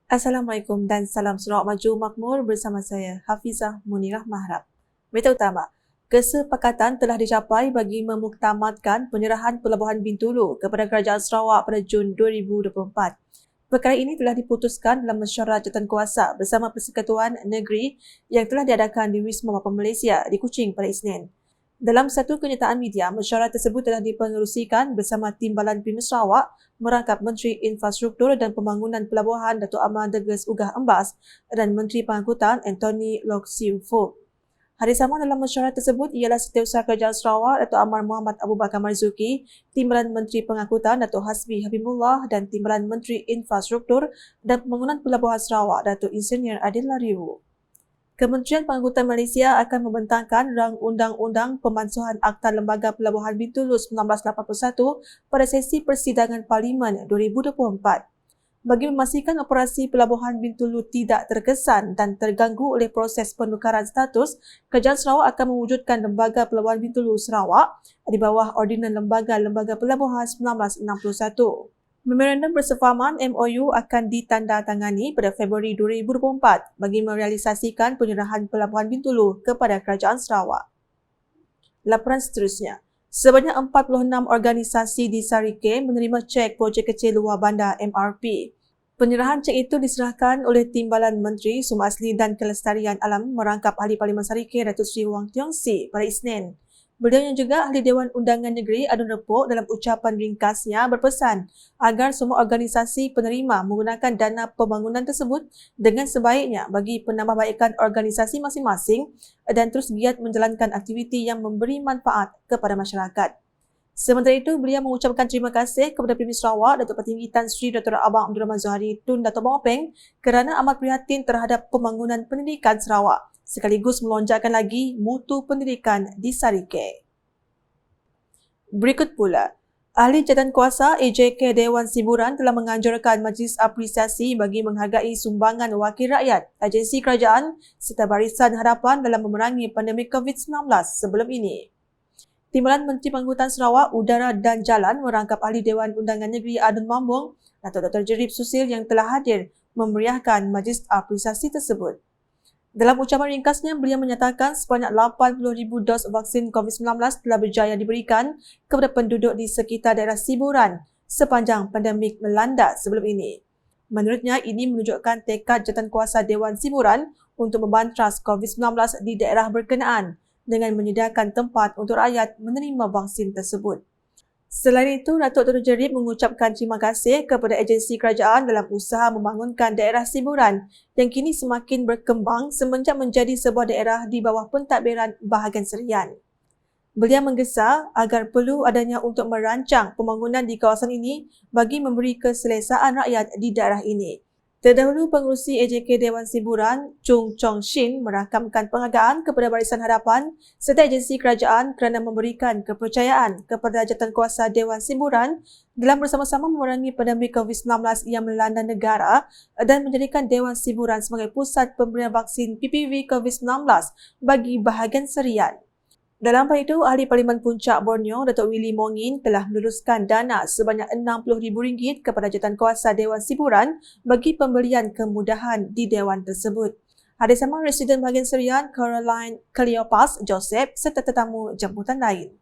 Assalamualaikum dan salam Sarawak Maju Makmur bersama saya, Hafizah Munirah Mahrab. Berita utama, kesepakatan telah dicapai bagi memuktamadkan penyerahan Pelabuhan Bintulu kepada Kerajaan Sarawak pada Jun 2024. Perkara ini telah diputuskan dalam mesyuarat jawatankuasa bersama Persekutuan Negeri yang telah diadakan di Wisma Bapa Malaysia di Kuching pada Isnin. Dalam satu kenyataan media, mesyuarat tersebut telah dipengerusikan bersama Timbalan Primus Sarawak merangkap Menteri Infrastruktur dan Pembangunan Pelabuhan Datuk Amar Deges Ugah Embas dan Menteri Pengangkutan Anthony Loke Siu Foo. Hari sama dalam mesyuarat tersebut ialah Setiausaha Kerajaan Sarawak Datuk Amar Muhammad Abu Bakar Marzuki, Timbalan Menteri Pengangkutan Datuk Hasbi Habibullah dan Timbalan Menteri Infrastruktur dan Pembangunan Pelabuhan Sarawak Datuk Insinyur Adil Lariwu. Kementerian Pengangkutan Malaysia akan membentangkan rang undang-undang pemansuhan Akta Lembaga Pelabuhan Bintulu 1981 pada sesi persidangan Parlimen 2024. Bagi memastikan operasi Pelabuhan Bintulu tidak terkesan dan terganggu oleh proses penukaran status, Kerajaan Sarawak akan mewujudkan Lembaga Pelabuhan Bintulu Sarawak di bawah Ordinan Lembaga-Lembaga Pelabuhan 1961. Memorandum Persefahaman MOU akan ditandatangani pada Februari 2024 bagi merealisasikan penyerahan Pelabuhan Bintulu kepada Kerajaan Sarawak. Laporan seterusnya. Sebanyak 46 organisasi di Sarike menerima cek projek kecil luar bandar MRP. Penyerahan cek itu diserahkan oleh Timbalan Menteri Sumber Asli dan Kelestarian Alam merangkap Ahli Parlimen Sarike Datuk Seri Wang Tiong Si pada Isnin. Beliau yang juga Ahli Dewan Undangan Negeri Adun Repok dalam ucapan ringkasnya berpesan agar semua organisasi penerima menggunakan dana pembangunan tersebut dengan sebaiknya bagi penambahbaikan organisasi masing-masing dan terus giat menjalankan aktiviti yang memberi manfaat kepada masyarakat. Sementara itu, beliau mengucapkan terima kasih kepada Premier Sarawak Datuk Petinggi Tan Sri Dr. Abang Abdul Rahman Zohari Tun Dato' Bawapeng kerana amat prihatin terhadap pembangunan pendidikan Sarawak sekaligus melonjakkan lagi mutu pendidikan di Sarike. Berikut pula, Ahli Jawatankuasa AJK Dewan Siburan telah menganjurkan Majlis Apresiasi bagi menghargai sumbangan wakil rakyat, agensi kerajaan serta Barisan Harapan dalam memerangi pandemik COVID-19 sebelum ini. Timbalan Menteri Pengangkutan Sarawak, Udara dan Jalan merangkap Ahli Dewan Undangan Negeri Adun Mambung atau Dr. Jerib Susil yang telah hadir memeriahkan majlis apresiasi tersebut. Dalam ucapan ringkasnya, beliau menyatakan sebanyak 80,000 dos vaksin COVID-19 telah berjaya diberikan kepada penduduk di sekitar daerah Siburan sepanjang pandemik melanda sebelum ini. Menurutnya, ini menunjukkan tekad jawatankuasa Dewan Siburan untuk membantras COVID-19 di daerah berkenaan dengan menyediakan tempat untuk rakyat menerima vaksin tersebut. Selain itu, Datuk Dr. Jerib mengucapkan terima kasih kepada agensi kerajaan dalam usaha membangunkan daerah Siburan yang kini semakin berkembang semenjak menjadi sebuah daerah di bawah pentadbiran bahagian Serian. Beliau menggesa agar perlu adanya untuk merancang pembangunan di kawasan ini bagi memberi keselesaan rakyat di daerah ini. Terdahulu, pengerusi AJK Dewan Siburan, Chung Chong Shin, merakamkan penghargaan kepada Barisan Harapan serta agensi kerajaan kerana memberikan kepercayaan kepada jawatankuasa Dewan Siburan dalam bersama-sama memerangi pandemik COVID-19 yang melanda negara dan menjadikan Dewan Siburan sebagai pusat pemberian vaksin PPV COVID-19 bagi bahagian Serian. Dalam hal itu, Ahli Parlimen Puncak Borneo, Datuk Willy Mongin telah meluluskan dana sebanyak RM60,000 kepada jawatankuasa Dewan Siburan bagi pemberian kemudahan di Dewan tersebut. Hari sama, Residen bahagian Serian Caroline Cleopas Joseph serta tetamu jemputan lain.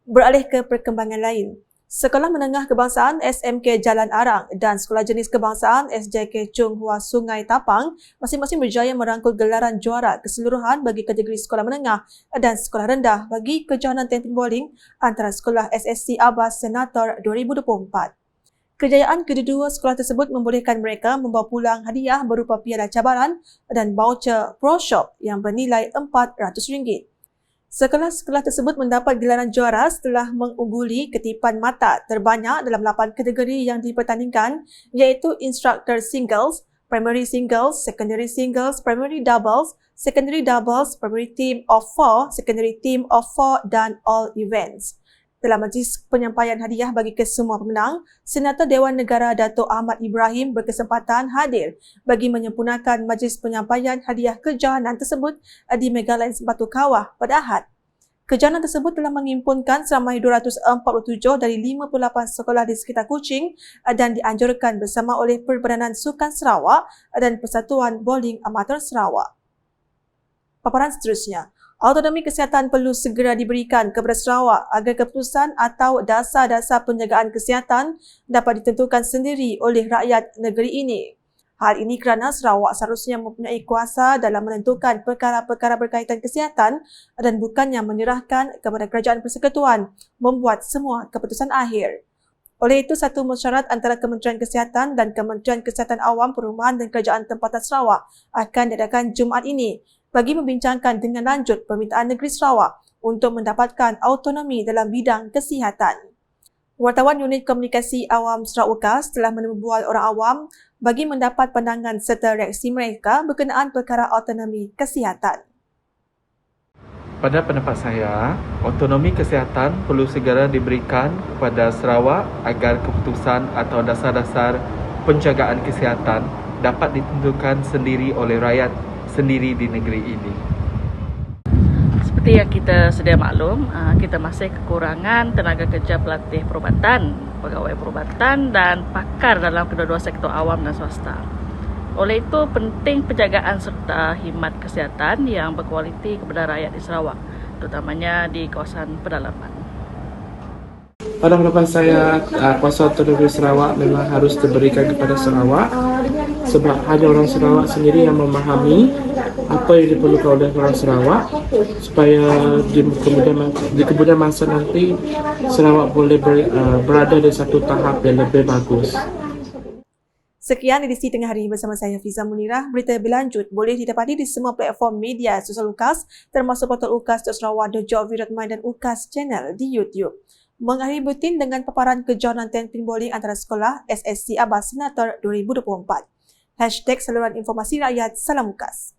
Beralih ke perkembangan lain. Sekolah Menengah Kebangsaan SMK Jalan Arang dan Sekolah Jenis Kebangsaan SJK Chung Hua Sungai Tapang masing-masing berjaya merangkul gelaran juara keseluruhan bagi kategori sekolah menengah dan sekolah rendah bagi kejohanan tenpin bowling antara sekolah SSC Abbas Senator 2024. Kejayaan kedua-dua sekolah tersebut membolehkan mereka membawa pulang hadiah berupa piala cabaran dan voucher Pro Shop yang bernilai RM400. Sekolah-sekolah tersebut mendapat gelaran juara setelah mengungguli ketipan mata terbanyak dalam 8 kategori yang dipertandingkan iaitu Instructor Singles, Primary Singles, Secondary Singles, Primary Doubles, Secondary Doubles, Primary Team of 4, Secondary Team of 4 dan All Events. Dalam majlis penyampaian hadiah bagi kesemua pemenang, Senator Dewan Negara Datuk Ahmad Ibrahim berkesempatan hadir bagi menyempurnakan majlis penyampaian hadiah kejohanan tersebut di Megaland Batu Kawah pada Ahad. Kejohanan tersebut telah menghimpunkan seramai 247 dari 58 sekolah di sekitar Kuching dan dianjurkan bersama oleh Perbadanan Sukan Sarawak dan Persatuan Bowling Amatur Sarawak. Paparan seterusnya, autonomi kesihatan perlu segera diberikan kepada Sarawak agar keputusan atau dasar-dasar penjagaan kesihatan dapat ditentukan sendiri oleh rakyat negeri ini. Hal ini kerana Sarawak seharusnya mempunyai kuasa dalam menentukan perkara-perkara berkaitan kesihatan dan bukannya menyerahkan kepada Kerajaan Persekutuan membuat semua keputusan akhir. Oleh itu, satu mesyuarat antara Kementerian Kesihatan dan Kementerian Kesihatan Awam Perumahan dan Kerajaan Tempatan Sarawak akan diadakan Jumaat ini bagi membincangkan dengan lanjut permintaan negeri Sarawak untuk mendapatkan autonomi dalam bidang kesihatan. Wartawan Unit Komunikasi Awam Sarawak UKAS telah menembual orang awam bagi mendapat pandangan serta reaksi mereka berkenaan perkara autonomi kesihatan. Pada pendapat saya, autonomi kesihatan perlu segera diberikan kepada Sarawak agar keputusan atau dasar-dasar penjagaan kesihatan dapat ditentukan sendiri oleh rakyat sendiri di negeri ini. Seperti yang kita sedia maklum, kita masih kekurangan tenaga kerja pelatih perubatan, pegawai perubatan dan pakar dalam kedua-dua sektor awam dan swasta. Oleh itu, penting penjagaan serta khidmat kesihatan yang berkualiti kepada rakyat di Sarawak, terutamanya di kawasan pedalaman. Pada pendapat saya, kuasa autonomi Sarawak memang harus diberikan kepada Sarawak sebab hanya orang Sarawak sendiri yang memahami apa yang diperlukan oleh orang Sarawak supaya di kemudian masa nanti Sarawak boleh berada di satu tahap yang lebih bagus. Sekian edisi Tengah Hari bersama saya Hafizah Munirah. Berita berlanjut boleh didapati di semua platform media sosial UKAS termasuk portal ukas.sarawak.gov.my dan UKAS Channel di YouTube. Mengakhiri buletin dengan paparan kejohanan temping bowling antara sekolah SSC Abah Senator 2024. #saluran informasi rakyat Salam UKAS.